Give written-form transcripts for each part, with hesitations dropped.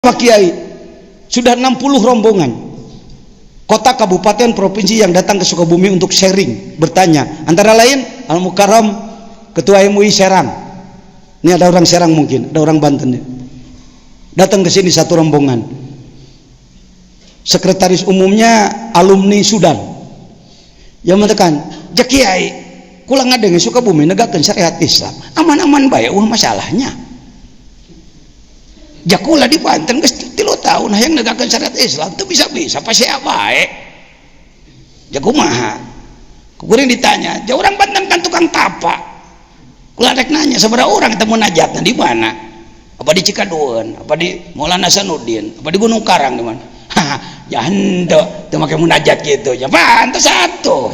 Pak Kiai, sudah 60 rombongan kota, kabupaten, provinsi yang datang ke Sukabumi untuk sharing, bertanya, antara lain Al Mukarram Ketua MUI Serang. Ini ada orang Serang, mungkin ada orang Banten ya. Datang ke sini satu rombongan. Sekretaris umumnya alumni Sudan. Yang mengatakan, "Ja Kiai, kula ngadenge Sukabumi negakeun syariat Islam. Aman-aman bae masalahnya. Ja kula di Banten geus 3 tahun hayang negakeun syariat Islam teu bisa-bisa pasti bae." Ja kumaha? Kuring ditanya, "Ja urang Banten kan tukang tapa." Kula rek nanya, sabaraha urang teu munajatna di mana? Apa di Cikadueun, apa di Maulana Hasanuddin, apa di Gunung Karang, di mana? Ya henteu teu make munajat gitu. Ya pantes satu.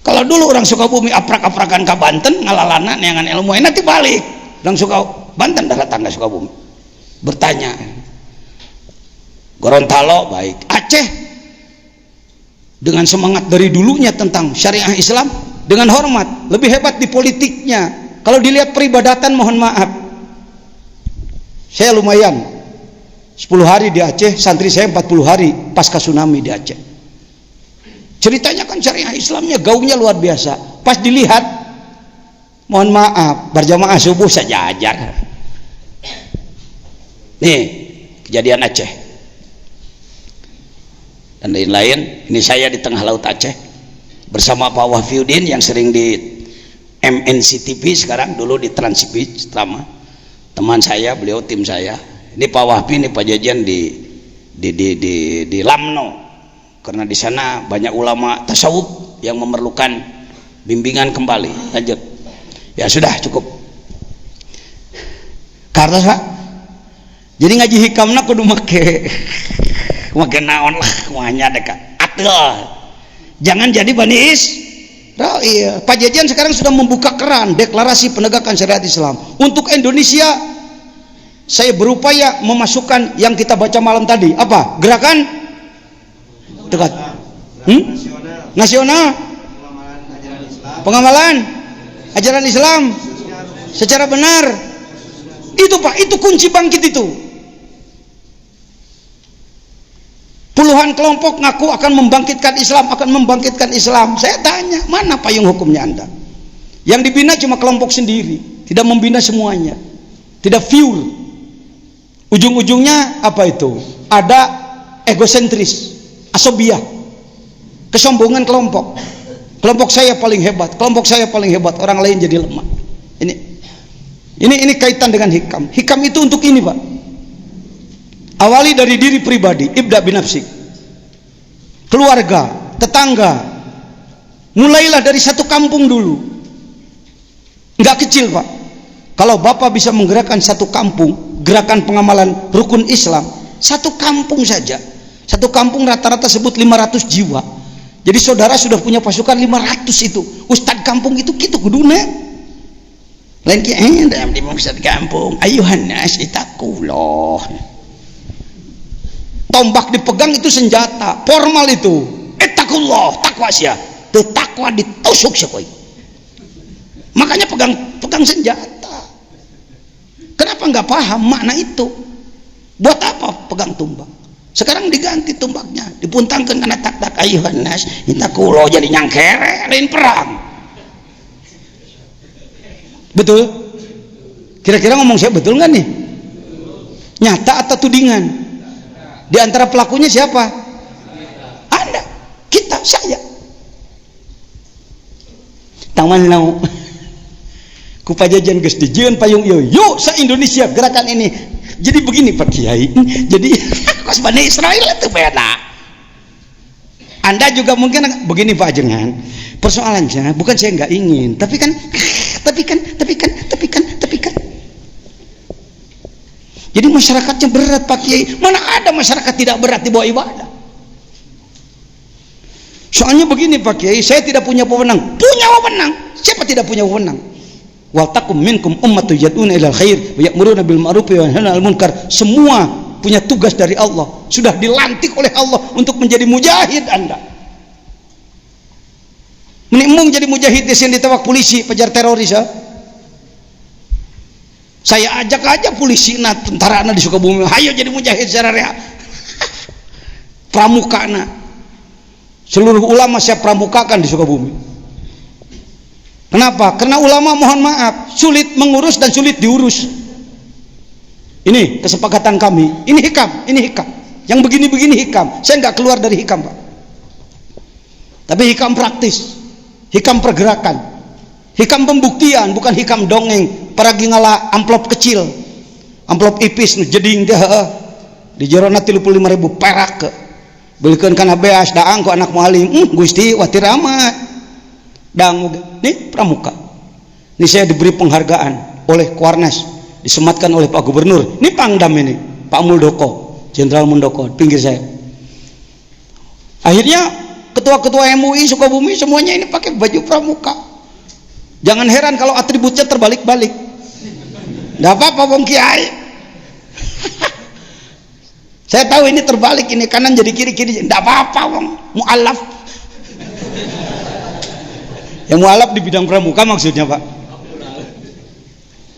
Kalau dulu orang Sukabumi aprak-aprakan ke Banten ngalalana neangan ilmu nanti balik. Orang suka Banten datang ke Sukabumi. Bertanya. Gorontalo baik. Aceh dengan semangat dari dulunya tentang syariah Islam dengan hormat, lebih hebat di politiknya. Kalau dilihat peribadatan, mohon maaf, saya lumayan 10 hari di Aceh, santri saya 40 hari pasca tsunami di Aceh. Ceritanya kan syariah Islamnya gaungnya luar biasa. Pas dilihat, mohon maaf, berjamaah subuh sejajar. Nih kejadian Aceh dan lain-lain. Ini saya di tengah laut Aceh bersama Pak Wahfiuddin yang sering di MNC TV, sekarang dulu di Trans TV, selama teman saya, beliau tim saya. Ini Pak Wahfi, ini Pak Jajan di Lamno, karena di sana banyak ulama tasawuf yang memerlukan bimbingan kembali. Lanjut. Ya sudah cukup. Karena Pak, jadi ngaji hikamna kudu make naon lah, kumaha dekat. Atul. Jangan jadi banis. Oh iya, Pak Jajan sekarang sudah membuka keran deklarasi penegakan syariat Islam untuk Indonesia. Saya berupaya memasukkan yang kita baca malam tadi, apa? Gerakan dekat nasional pengamalan ajaran Islam secara benar. Itu Pak, itu kunci bangkit itu. Puluhan kelompok ngaku akan membangkitkan Islam, akan membangkitkan Islam. Saya tanya, mana payung hukumnya Anda? Yang dibina cuma kelompok sendiri, tidak membina semuanya, tidak pure. Ujung-ujungnya apa itu? Ada egosentris, asobiah, kesombongan kelompok. Kelompok saya paling hebat, kelompok saya paling hebat, orang lain jadi lemah. Ini kaitan dengan hikam. Hikam itu untuk ini Pak. Awali dari diri pribadi, ibda binafsik, keluarga, tetangga. Mulailah dari satu kampung dulu. Enggak kecil Pak. Kalau Bapak bisa menggerakkan satu kampung, gerakan pengamalan rukun Islam, satu kampung saja. Satu kampung rata-rata sebut 500 jiwa. Jadi saudara sudah punya pasukan 500 itu. Ustadz kampung itu gitu kuduna. Lain dalam ustadz kampung, ayuhan nas itakullah. Tombak dipegang itu senjata, formal itu. Ittaqullah, takwa sia. Teu takwa ditusuk sekoi. Makanya pegang senjata. Kenapa nggak paham makna itu? Buat apa pegang tombak? Sekarang diganti tombaknya, dipuntangkan karena tak ayuhan nas ittaqullah, jadi nyangkere, lain perang. Betul? Kira-kira ngomong saya betul nggak nih? Nyata atau tudingan? Di antara pelakunya siapa? Anda, kita, saya. Taman lau. Ku Pajajan geus dijieun payung ieu. Yuk se-Indonesia gerakan ini. Jadi begini Pak Kiai. Jadi kos Bani Israel itu beda. Anda juga mungkin begini Pak Jengan. Persoalannya bukan saya nggak ingin, tapi kan. Jadi masyarakatnya berat Pak Kiai. Mana ada masyarakat tidak berat di bawah ibadah? Soalnya begini Pak Kiai, saya tidak punya wewenang. Punya wewenang. Siapa tidak punya wewenang? Wal takum minkum ummatun yad'una ilal khair wa ya'muruna bil ma'ruf wa yanhauna 'anil munkar. Semua punya tugas dari Allah. Sudah dilantik oleh Allah untuk menjadi mujahid Anda. Menimung jadi mujahid di sini ditewak polisi, pejar teroris. Saya ajak aja polisi tentara di Sukabumi, hayo jadi mujahid syariah. Pramukana, seluruh ulama saya pramukakan di Sukabumi. Kenapa? Karena ulama mohon maaf sulit mengurus dan sulit diurus. Ini kesepakatan kami. Ini hikam, ini hikam. Yang begini-begini hikam. Saya nggak keluar dari hikam, Pak. Tapi hikam praktis, hikam pergerakan, hikam pembuktian, bukan hikam dongeng. Paragi ngala amplop kecil, amplop ipis nu jeding teh di jerona 35.000 perak ke belikan kana beas daang ku anak mualim. Gusti watir amat dang nih pramuka. Ini saya diberi penghargaan oleh Kuarnas, disematkan oleh Pak Gubernur. Ini Pangdam ini, Pak Muldoko, Jenderal Muldoko pinggir saya. Akhirnya ketua-ketua MUI Sukabumi semuanya ini pakai baju pramuka. Jangan heran kalau atributnya terbalik-balik. Nggak apa-apa Bung Kiai. Saya tahu ini terbalik, ini kanan jadi kiri-kiri. Nggak apa-apa Bung, mu'alaf. Yang mu'alaf di bidang pramuka maksudnya Pak.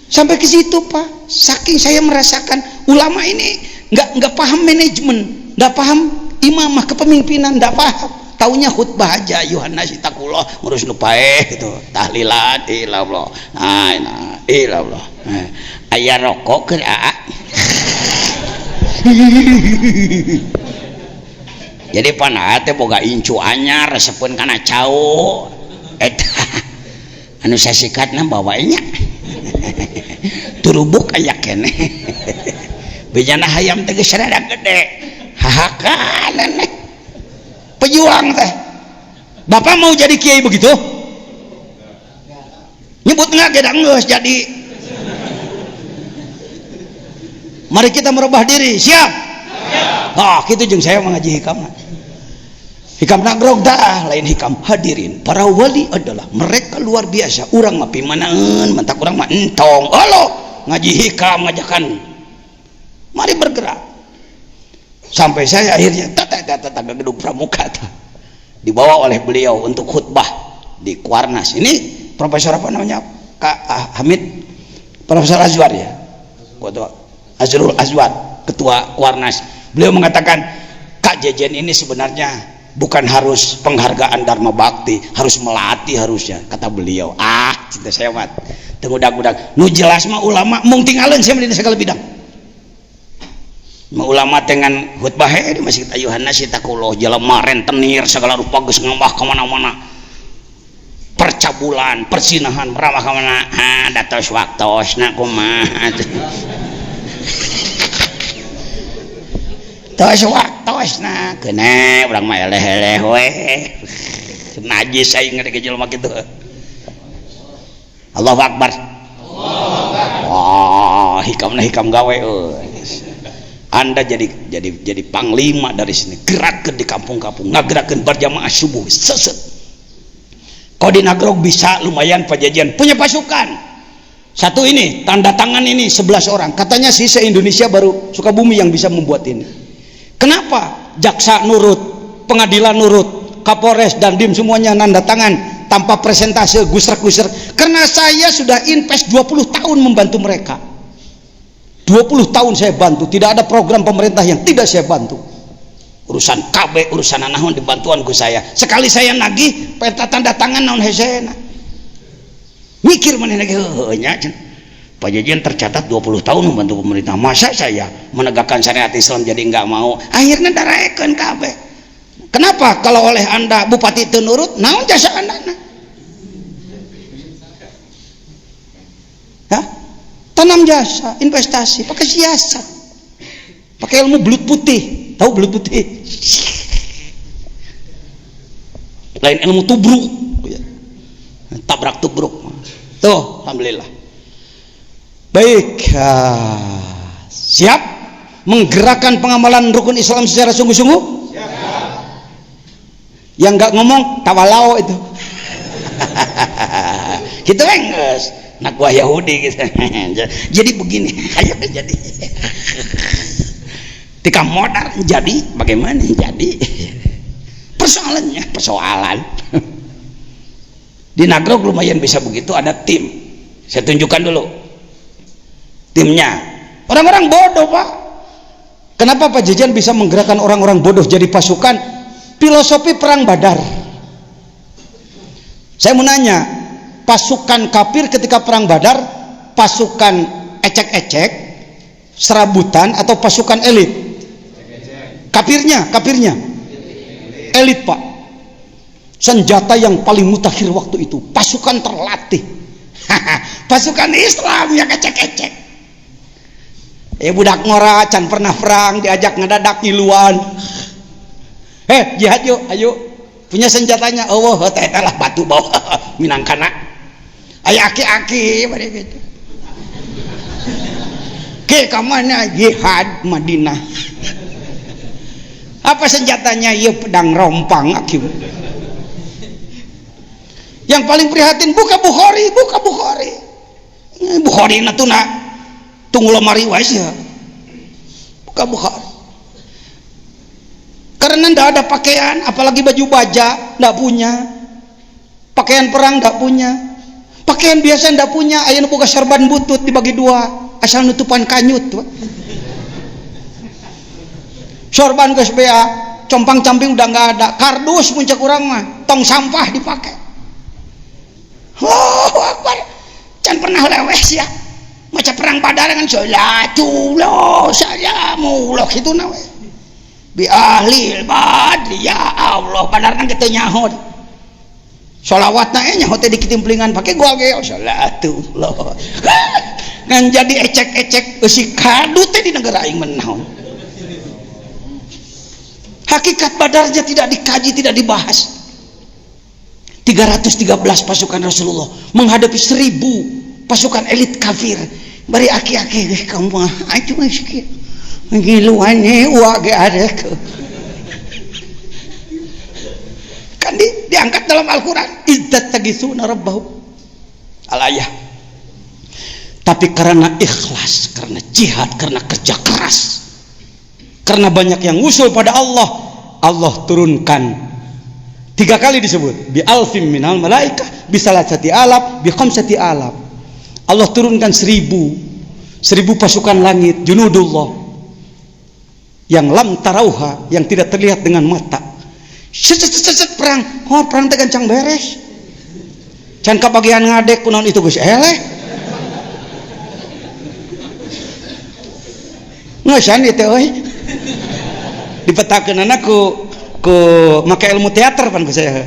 Sampai ke situ Pak. Saking saya merasakan ulama ini nggak paham manajemen, nggak paham imamah kepemimpinan, nggak paham. Taunya khutbah aja, Yohanes itakullah ngurus nupaeh gitu, tahlilan ilallah, nah ilallah, ayah rokok ke jadi panah teh boga incu anyar resepkeun kana cau eta anu sasikatna bawanya turubuk aya keneh bejana hayam teh geus rada gede hahakan pejuang teh. Bapak mau jadi kiai begitu? Nyebut nggak gedang geus jadi. Mari kita merubah diri, siap? Ah, gitu jeung saya mengaji hikam. Hikam nagrog dah, lain hikam hadirin. Para wali adalah mereka luar biasa. Urang mah pimanaeun, mentak urang mah entong. Halo, ngaji hikam ngajakan. Mari bergerak. Sampai saya akhirnya tata gedung pramuka dibawa oleh beliau untuk khutbah di Kuarnas. Ini profesor apa namanya, Kak Hamid, Profesor Azwar ya, Azrul Azwar, ketua Kuarnas. Beliau mengatakan Kak Jejen ini sebenarnya bukan harus penghargaan Dharma Bakti, harus melatih harusnya, kata beliau. Cinta saya mat tengudak-udak nu jelas mah ulama mung tinggalin saya di segala bidang. Ulama dengan khutbah di Masjid Yohanes itakullah jelema rentenir segala rupa geus ngambah ka mana-mana. Percabulan, persinahan, meramah ka mana? Datos waktosna kumaha. Tos waktosna keuneh urang mah eleh-eleh we. Najis aing ngade ke jelema kitu. Allahu Akbar. Allahu Akbar. Hikamna hikam gawe euy. Anda jadi panglima dari sini, gerakkan di kampung-kampung, ngagerakkan berjamaah subuh, seset. Kau di Nagrog bisa lumayan pajajian, punya pasukan. Satu ini, tanda tangan ini 11 orang. Katanya sih se-Indonesia baru Sukabumi yang bisa membuat ini. Kenapa? Jaksa nurut, pengadilan nurut, Kapolres dan Dim semuanya nanda tangan tanpa presentase gusrak-gusrak. Karena saya sudah invest 20 tahun membantu mereka. 20 tahun saya bantu, tidak ada program pemerintah yang tidak saya bantu. Urusan KB, urusan naon dibantuan ku saya. Sekali saya nagih, peta tanda tangan naon hesena. Mikir mana lagi nya. Pajajian tercatat 20 tahun membantu pemerintah. Masa saya menegakkan syariat Islam jadi enggak mau? Akhirnya daraekeun KB. Kenapa kalau oleh Anda bupati teu nurut? Naon jasa Anda? Tanam jasa, investasi, pakai siasat, pakai ilmu belut putih. Tahu belut putih? Lain ilmu tubruk, tabrak tubruk. Tuh, alhamdulillah. Baik, siap menggerakkan pengamalan rukun Islam secara sungguh-sungguh. Yang nggak ngomong tawalau itu. Gitu enggak. Nak gua Yahudi gitu. Jadi begini, ayo jadi. Tika modal jadi bagaimana jadi? Persoalan. Di Nagrog lumayan bisa begitu, ada tim. Saya tunjukkan dulu. timnya. Orang-orang bodoh, Pak. Kenapa Pak Jajan bisa menggerakkan orang-orang bodoh jadi pasukan? Filosofi perang Badar. Saya mau nanya, pasukan kafir ketika perang Badar, pasukan ecek-ecek, serabutan atau pasukan elit? Kafirnya elit, Pak. Senjata yang paling mutakhir waktu itu, pasukan terlatih. Pasukan Islam yang ecek-ecek. Budak ngora can pernah perang diajak ngedadak ngiluan. Jihad yuk, ayo. Punya senjatanya. Oh, teh lah batu bawa minangkana. Aya aki-aki bari gitu. Ke kamana jihad Madinah. Apa senjatanya? Ieu pedang rompang aki. Yang paling prihatin buka Bukhari. Bukhari natuna tunggu lemari wais ya. Buka Bukhari. Karena ndak ada pakaian, apalagi baju baja ndak punya. Pakaian perang ndak punya. Pakaian biasa ndak punya, ayeuna boga sorban butut dibagi dua, asal nutupan kanyut. Sorban geus bea, compang-camping udah nggak ada. Kardus muncak urang mah, tong sampah dipakai. Akbar. Can pernah lewes ya. Maca perang Badar kan salatullah salamullah kitu na we. Bi ahlil badri ya Allah, Badar kan kitu nyaho. Sholawatna nyaho teh dikitimplingan pake gua ge salatullah. Ngan jadi ecek-ecek eusi kadu teh di negara aing menaon. Hakikat Badarnya tidak dikaji, tidak dibahas. 313 pasukan Rasulullah menghadapi 1000 pasukan elit kafir. Bari aki-aki kamu mah acu sikit ngiluane uage arek. Kan diangkat dalam Al-Qur'an idzat tagisuna rabbahu al-ayah. Tapi karena ikhlas, karena jihad, karena kerja keras, karena banyak yang usul pada Allah, Allah turunkan 3 kali disebut bi alfim minal malaikah bi salasati alaf bi khamsati alaf. Allah turunkan 1000 pasukan langit junudullah yang lam tarauha, yang tidak terlihat dengan mata. Set perang, perang teh gancang beres. Can kabagian ngadek kunaon itu geus eleh. Ngeusan ieu teh euy. Dipetakeunana ku make ilmu teater pan ku saya.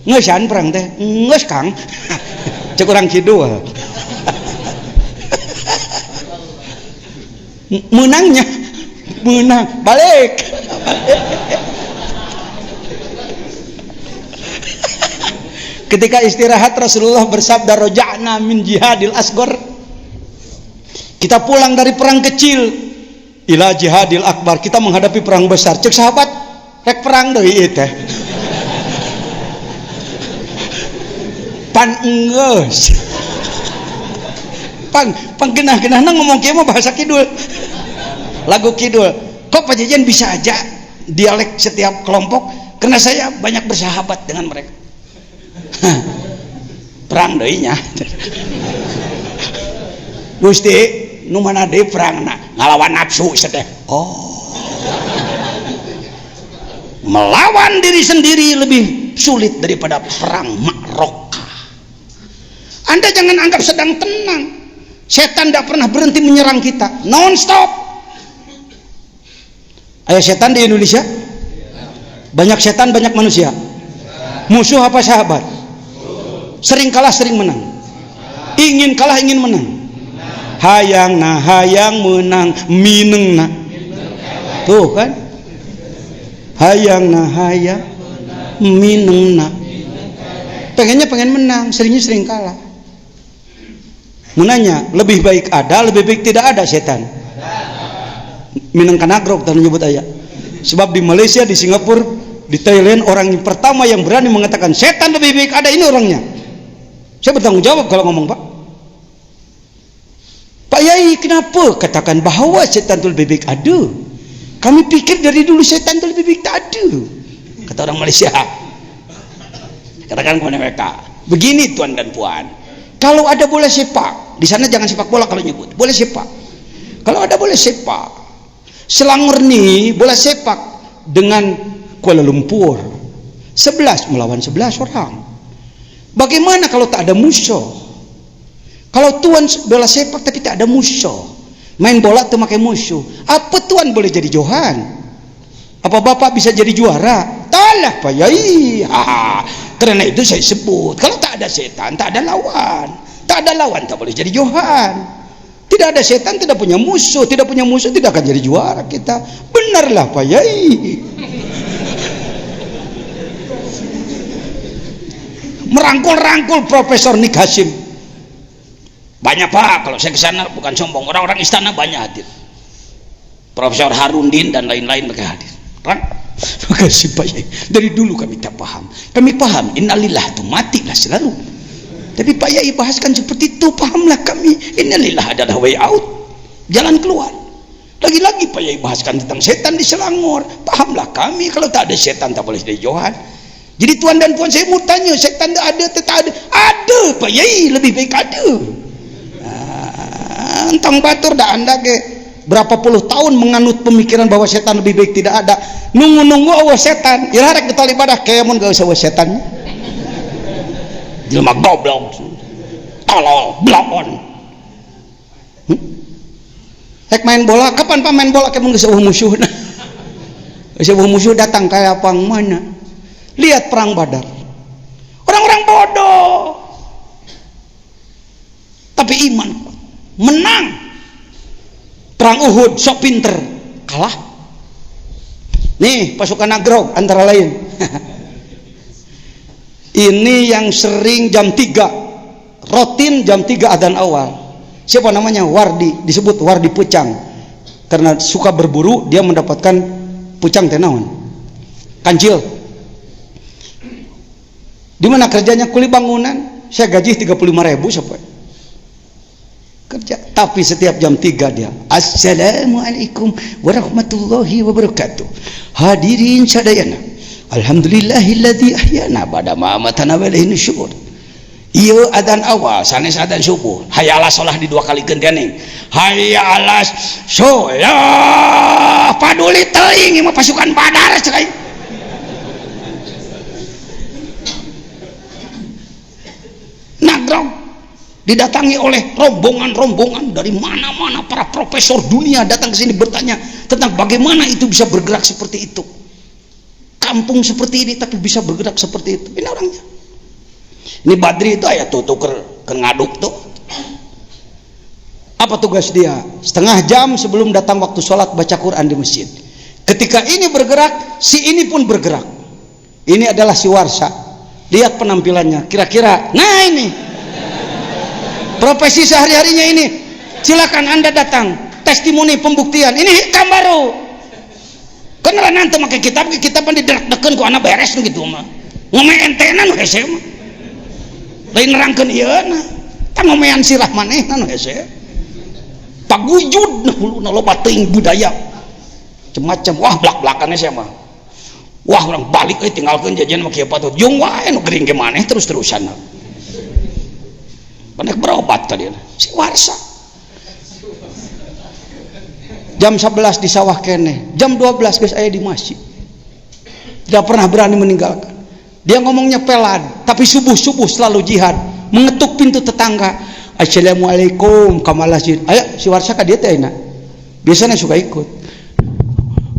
Ngeusan perang teh. Geus Kang. Cek urang kidul. Menangnya menang balik. Ketika istirahat Rasulullah bersabda roja'na min jihadil asgor, kita pulang dari perang kecil ila jihadil akbar, kita menghadapi perang besar. Cek sahabat rek perang deui teh pan enggeus panggenah-genahna ngomong kieu mah bahasa kidul, lagu kidul. Kok Pak Jajan bisa aja dialek setiap kelompok? Karena saya banyak bersahabat dengan mereka. Perang deui nya. Gusti, nu mana deui perangna? Ngalawan nafsu teh. Oh. Melawan diri sendiri lebih sulit daripada perang Ma'rakah. Anda jangan anggap sedang tenang. Setan tidak pernah berhenti menyerang kita, non stop. Ayo setan di Indonesia? Banyak setan, banyak manusia. Musuh apa sahabat? Sering kalah, sering menang. Ingin kalah, ingin menang. Hayang na hayang menang mineng na. Tuh kan? Hayang na hayang mineng na. Pengennya pengen menang, seringnya sering kalah. Munanya lebih baik ada, lebih baik tidak ada setan. Minang kanagrok tadi nyebut ayat. Sebab di Malaysia, di Singapura, di Thailand, orang yang pertama yang berani mengatakan setan lebih baik ada ini orangnya. Saya bertanggung jawab kalau ngomong, Pak. Pak Yai, kenapa katakan bahwa setan itu lebih baik ada? Kami pikir dari dulu setan itu lebih baik tak ada. Kata orang Malaysia. Katakan kepada mereka, begini tuan dan puan. Kalau ada boleh sepak, di sana jangan sepak bola kalau nyebut, boleh sepak. Kalau ada boleh sepak, Selangor nih boleh sepak dengan Kuala Lumpur, 11 melawan 11 orang. Bagaimana kalau tak ada musuh? Kalau tuan bola sepak tapi tak ada musuh, main bola tuh pakai musuh, apa tuan boleh jadi johan? Apa bapak bisa jadi juara? Talah Pak Yai. Karena itu saya sebut, kalau tak ada setan tak ada lawan, tak ada lawan tak boleh jadi johan. Tidak ada setan tidak punya musuh, tidak punya musuh tidak akan jadi juara kita. Benarlah Pak Yai. Merangkul-rangkul Profesor Nik Hasim. Banyak Pak, kalau saya ke sana bukan sombong, orang-orang istana banyak hadir. Profesor Harundin dan lain-lain mereka hadir. Terima kasih Pak Yai. Dari dulu kami tak paham. Kami paham innalillah itu matilah selalu. Tapi Pak Yai bahaskan seperti itu, pahamlah kami. Innalillah adalah way out, jalan keluar. Lagi-lagi Pak Yai bahaskan tentang setan di Selangor, pahamlah kami. Kalau tak ada setan tak boleh jadi johan. Jadi tuan dan puan saya mau tanya, setan tak ada tak ada? Ada Pak Yai, lebih baik ada. Entang batur dah anda ke berapa puluh tahun menganut pemikiran bahwa setan lebih baik tidak ada, nunggu-nunggu awas setan irarek ditali badah kemun gak usah awas setan jelma goblok tolol blon main bola kapan Pak main bola kemun gak usah musuh musuh datang kayak apa mana. Lihat perang Badar, orang-orang bodoh tapi iman menang. Perang Uhud sok pinter kalah. Nih pasukan Nagrog antara lain. Ini yang sering jam 3 rutin jam 3 adzan awal. Siapa namanya? Wardi, disebut Wardi Pucang. Karena suka berburu dia mendapatkan pucang tenawan. Kancil. Di mana kerjanya? Kuli bangunan. Saya gaji 35.000 sampai kerja, tapi setiap jam 3 dia Assalamualaikum warahmatullahi wabarakatuh. Hadirin sadayana, alhamdulillahilladzi ahyana ba'da ma amatana wa ilaihi nusyur. Ieu adzan awal sanes adzan subuh. Hayya ala sholah di 2 kali gendening. Hayya ala sholah. Paduli teuing mah pasukan Badar cerai. Nagrog didatangi oleh rombongan-rombongan dari mana-mana, para profesor dunia datang ke sini bertanya tentang bagaimana itu bisa bergerak seperti itu. Kampung seperti ini tapi bisa bergerak seperti itu. Ini orangnya. Ini Badri itu ayat tuh ke ngaduk tuh. Apa tugas dia? Setengah jam sebelum datang waktu sholat baca Quran di masjid. Ketika ini bergerak, si ini pun bergerak. Ini adalah si Warsa. Lihat penampilannya. Kira-kira, nah ini profesi sehari-harinya ini. Silakan Anda datang, testimoni pembuktian. Ini hikam baru. Kenapa nanti pakai kitab diderak-dekan ku anak beres gitu mah. Ngomong entenan hese mah. Lain nerangkeun ieu na. Tah ngomean sirah manehna hese. Pagujud nah huluna loba teuing budaya. Macam wah blak-blakannya saya mah. Wah orang balik tinggalkeun jajan mah kieu patut. Jeung wae nu gering ke maneh terus-terusan. Panek berobat tadi si Warsa. Jam 11 di sawah kene, jam 12 guys aya di masjid. Tidak pernah berani meninggalkan. Dia ngomongnya pelan, tapi subuh-subuh selalu jihad, mengetuk pintu tetangga. Assalamualaikum kamalasjid. Ayo si Warsa ka dieu teh enak. Biasanya suka ikut.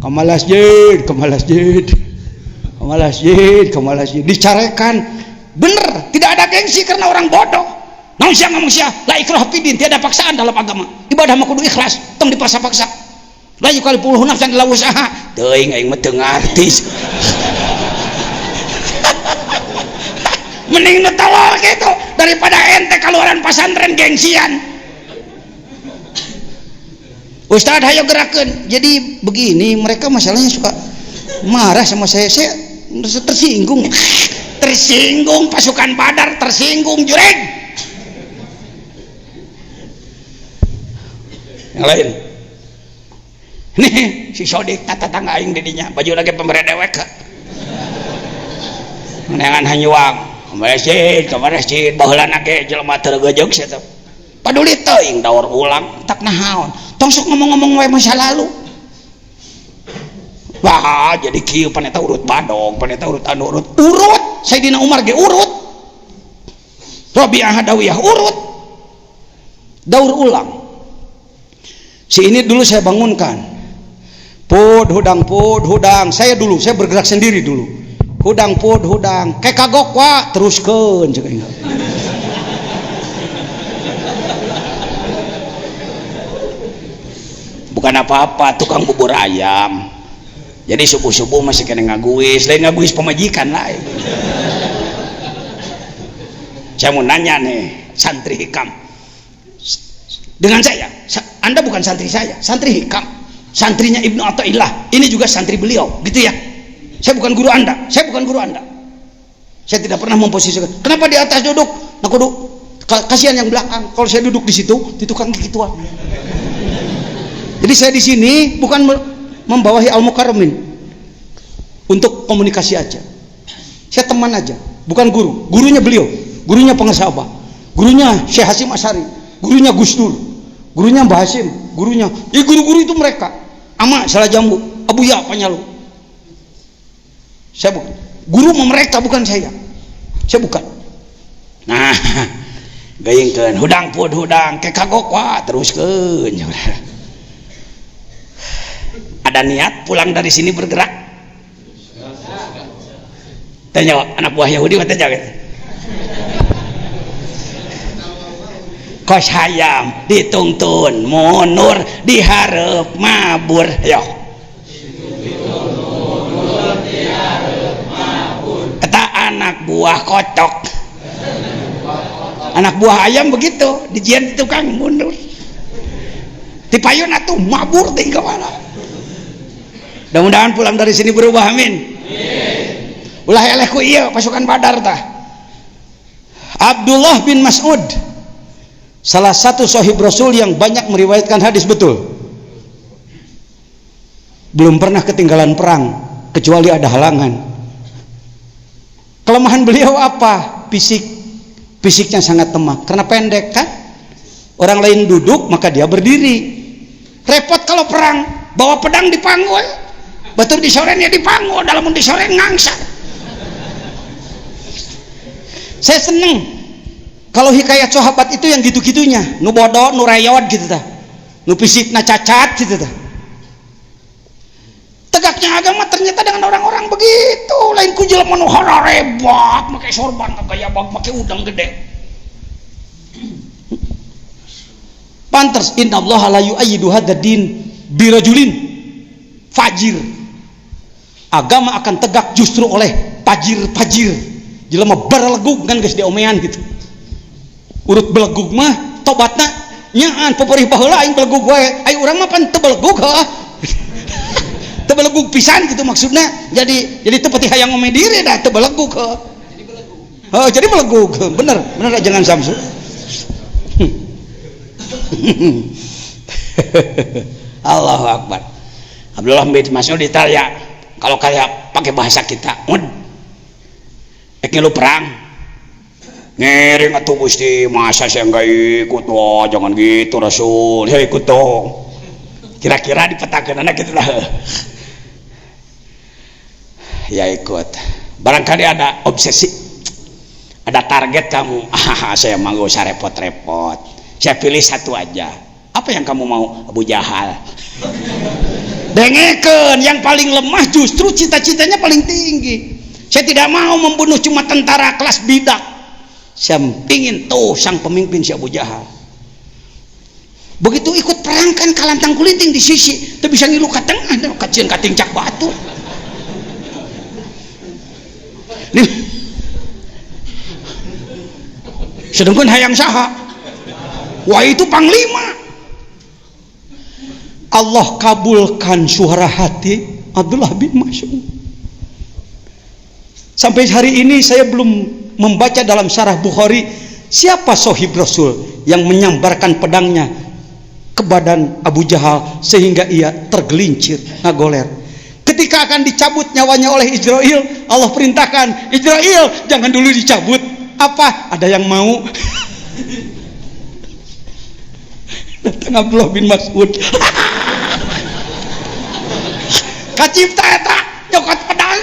Kamalasjid, kamalasjid. Kamalasjid, kamalasjid. Dicarekan. Bener, tidak ada gengsi karena orang bodoh. Namun siang ngomong siang, la ikrah fidin, tiada paksaan dalam agama. Ibadah mah kudu ikhlas, tong dipaksa-paksa. La yukallifu nafsan illa wus'aha. Teuing aing mah teu ngarti. Mending nu tolol gitu daripada ente kaluaran pesantren gengsian. Ustadz hayo gerakeun. Jadi begini, mereka masalahnya suka marah sama saya merasa tersinggung. Tersinggung pasukan Badar, tersinggung jureg. Yang lain nih si Sodik tetangga aing didinya baju lagi pemberi dewek neangan hanyuang ke masjid baheulana ge jelema teu gejog sia teh paduli teuing daur ulang tak nahaon tong sok ngomong-ngomong wae masa lalu. Wah jadi kieu paneta urut badog paneta urut anu urut Sayyidina Umar ge urut Rabi'ah Adawiyah urut daur ulang. Si ini dulu saya bangunkan pud hudang saya bergerak sendiri dulu hudang kayak kagok wa teruskeun ceuk. Bukan apa-apa tukang bubur ayam jadi subuh-subuh masih kena ngaguis lain ngaguis pemajikan lain. Saya mau nanya nih santri hikam dengan saya, Anda bukan santri saya, santri hikam, santrinya Ibnu Athaillah, ini juga santri beliau gitu ya. Saya bukan guru Anda, saya tidak pernah memposisikan kenapa di atas duduk nah kudu kasihan yang belakang kalau saya duduk di situ di tukang gituan. Jadi saya di sini bukan membawahi al-mukarramin untuk komunikasi aja, saya teman aja, bukan guru. Gurunya beliau, gurunya pengesabah, gurunya Syekh Hasyim Asy'ari, gurunya Gus Dur, gurunya Mbah Hasyim, gurunya guru-guru itu mereka Ama Salah Jambu, Abu Ya Panyalu. Saya bukan guru, mereka bukan saya bukan. Nah gayengkeun hudang ke kagok wa teruskeun. Ada niat pulang dari sini bergerak? Tanya anak buah Yahudi tanya gitu. Kos hayam dituntun munur dihareup mabur yo. Eta anak buah kocok. Anak buah ayam begitu dijian di tukang mundur. Dipayun atuh mabur teh kemana? Mudah-mudahan pulang dari sini berubah, amin. Ulah eleh ku ieu pasukan Badar tah. Abdullah bin Mas'ud salah satu sahib Rasul yang banyak meriwayatkan hadis betul. Belum pernah ketinggalan perang kecuali ada halangan. Kelemahan beliau apa? Fisiknya sangat lemah karena pendek kan. Orang lain duduk maka dia berdiri. Repot kalau perang, bawa pedang dipanggul. Batur disoren ya dipanggul, dalam disoren ngangsa. Saya seneng kalau hikayat sahabat itu yang gitu-gitunya, nu bodoh, nu rayot gitu tah, nu fisikna cacat gitu tah. Tegaknya agama ternyata dengan orang-orang begitu, lain ku jelema nu hararebak, make sorban gaya bag, make udang gede. Pantes innallaha la yu'ayyidu hadzal din birajulin fajir. Agama akan tegak justru oleh fajir. Jelema berlegug kan geus diomean gitu. Urut belegug mah tobatna nyaan paperih baheula aing belegug wae. Ai urang mah pan teu belegug heuh. Teu belegug pisan gitu maksudna. Jadi teu peuting hayang ngome diri dah teu belegug heuh. Jadi belegug. Bener jangan samsu. Allahu Akbar. Abdullah bin Mas'ud ditanya kalau kayak pakai bahasa kita, lu perang, ngiring atuh Gusti, masa saya nggak ikut, wah jangan gitu Rasul, ya ikut dong. Kira-kira dipetakan anak gitu lah, ya ikut. Barangkali ada obsesi, ada target kamu, saya mau gak usah repot-repot, saya pilih satu aja. Apa yang kamu mau? Abu Jahal. Dengekeun, yang paling lemah justru cita-citanya paling tinggi. Saya tidak mau membunuh cuma tentara kelas bidak. Saya pingin tuh sang pemimpin si Abu Jahal. Begitu ikut perang kan kalantang kuliting di sisi, tuh bisa ngilu ka tengah, kacian kating cak batu. Sedangkan hayang saha? Wah itu panglima. Allah kabulkan suara hati Abdullah bin Mas'ud. Sampai hari ini saya belum membaca dalam syarah Bukhari siapa sahib Rasul yang menyambarkan pedangnya ke badan Abu Jahal sehingga ia tergelincir ngagoler. Ketika akan dicabut nyawanya oleh Israil, Allah perintahkan, Israil jangan dulu dicabut. Apa? Ada yang mau? Datang Abdullah bin Mas'ud. Kacipta eta nyokot pedang.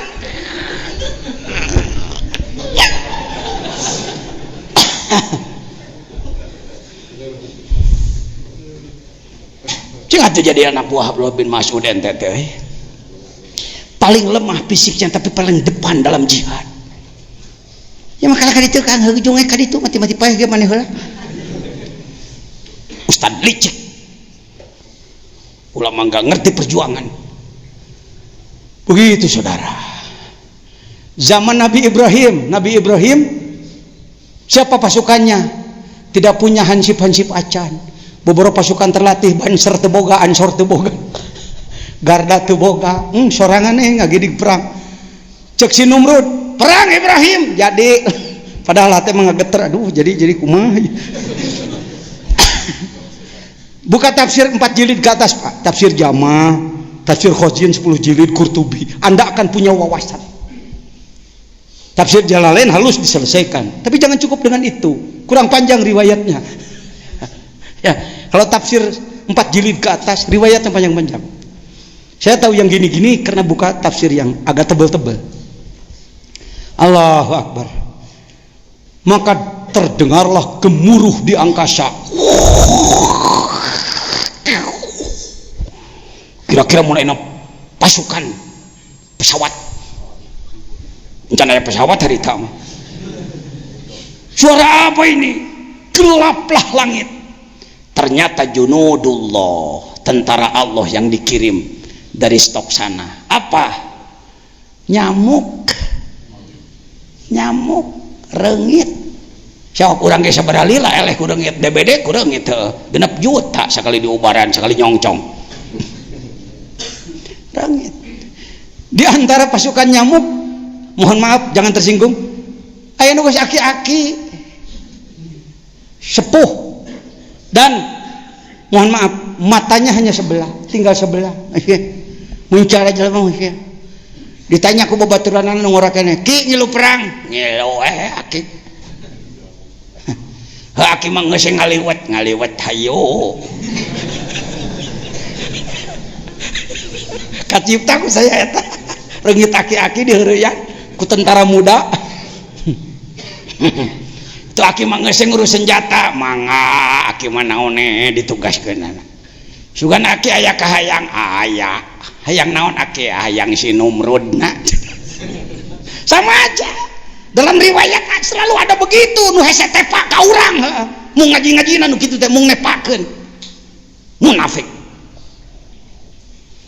Jangan jadi anak buah Abdullah bin Mas'ud ente teh. Paling lemah fisiknya tapi paling depan dalam jihad. Ya makalah kaditu Kang hujungnya kaditu mati-mati paeh ge maneh heula. Ustad licik. Ulama enggak ngerti perjuangan. Begitu saudara. Zaman Nabi Ibrahim siapa pasukannya? Tidak punya hansip-hansip acan. Beberapa pasukan terlatih, Banser teu boga, Ansor teu boga. Garda teu boga. Sorangan ngagidig perang. Cek si Numrud, perang Ibrahim. Jadi padahal hati mengageter, aduh jadi kumaha. Buka tafsir 4 jilid ke atas, Pak. Tafsir Jama, tafsir Khozin 10 jilid, Qurtubi. Anda akan punya wawasan. Tafsir Jalalain halus diselesaikan. Tapi jangan cukup dengan itu. Kurang panjang riwayatnya. Ya, kalau tafsir 4 jilid ke atas, riwayatnya panjang-panjang. Saya tahu yang gini-gini karena buka tafsir yang agak tebal-tebal. Allahu Akbar. Maka terdengarlah gemuruh di angkasa. Kira-kira mulai pasukan pesawat. Rencananya pesawat hari tamu. Suara apa ini? Gelaplah langit. Ternyata junudullah, tentara Allah yang dikirim dari stok sana. Apa? Nyamuk, reungit. Siapa kurang ge sabaraha lila eleh ku reungit, DBD ku reungit teu 6 juta sekali diubaran, sekali nyongcong. Reungit. Di antara pasukan nyamuk, mohon maaf jangan tersinggung, aya nu geus aki-aki sepuh dan mohon maaf matanya hanya sebelah, tinggal sebelah. Muncul aja lah ditanya ku babaturanana nu ngorakeun, "Ki ngilu perang?" "Ngilu aki." "Aki mah geus ngaliwat hayo." Kacipta ku saya eta. Reungit aki-aki diheureuyan ku tentara muda. Itu aki mah geus ngurus senjata, mangga aki mah naone ditugaskeun. Sugan aki aya kahayang aya. Hayang naon aki? Hayang si Numrudna. Sama aja. Dalam riwayat selalu ada begitu, nu hese tepak ka urang, mu ngaji-ngajina nu kitu teh mung nepakeun. Munafik.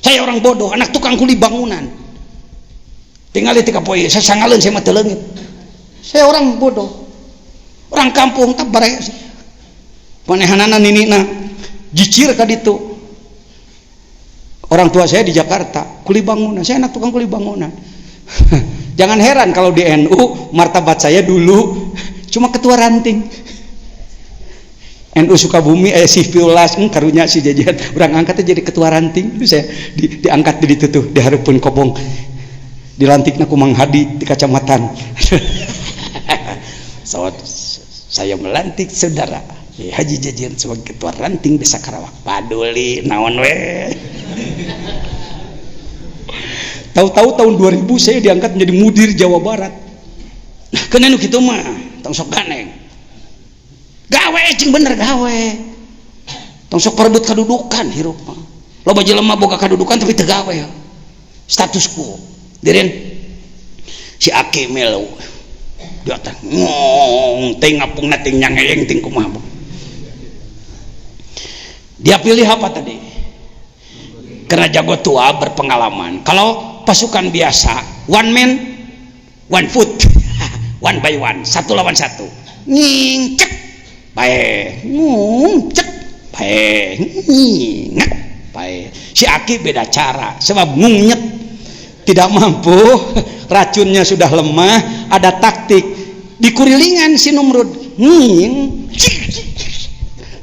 Saya orang bodoh, anak tukang kuli bangunan. Tinggal di 3 poe, saya sangaleun saya mah teu leungit. Saya orang bodoh. Orang kampung tak baraya sih. Panehanana ninina jicir ka ditu. Orang tua saya di Jakarta, kuli bangunan. Saya anak tukang kuli bangunan. Jangan heran kalau di NU martabat saya dulu cuma ketua ranting. NU Sukabumi si Piulas karunya si jajan orang angkatnya jadi ketua ranting. Itu saya diangkat di ditu tuh, dihareupeun kobong. Dilantikna ku Mang Hadi di Kacamatan. Saya melantik saudara Haji Jajan sebagai ketua ranting Desa Karawang. Paduli naon we. Tahu-tahu tahun 2000 saya diangkat menjadi mudir Jawa Barat. Nah, kena nu kitu mah, tong sok ganeng. Gawe cing bener gawe. Tong sok perebut kadudukan hirup mah. Loba jelema boga kadudukan tapi teu gawe. Status quo. Diren si Aki melu. Dia teh ngong teh ngapungna teh nyangeyeng ting kumaha. Dia pilih apa tadi? Karena jago tua berpengalaman. Kalau pasukan biasa, one man, one foot, one by one, 1 lawan 1. Ngingcek, baik, ngungcek, baik, ngingek, baik. Si Aki beda cara, sebab ngungnyet tidak mampu, racunnya sudah lemah, ada taktik. Dikurilingan si Numrud, nging,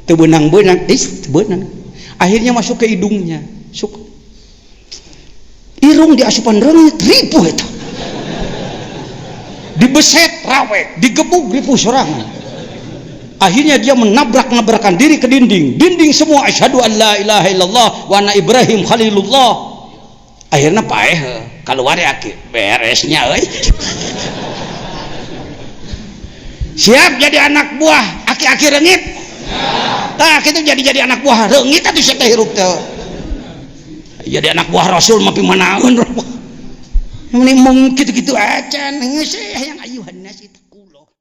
tebenang-benang, tebenang. Akhirnya masuk ke hidungnya. irung di asupan reungit ripuh eta dibeset rawe digebuk ripuh sorangan. Akhirnya dia menabrak-nabrakan diri ke dinding semua asyhadu an la ilaha illallah wa anna Ibrahim khalilullah. Akhirnya paeh keluar ya beresnya euy. Siap jadi anak buah aki-aki reungit? Tah kita jadi anak buah reungit atuh saya teh hirup teh. Jadi anak buah Rasul mah pimanaeun. Ini mung kitu-kitu acan geus yang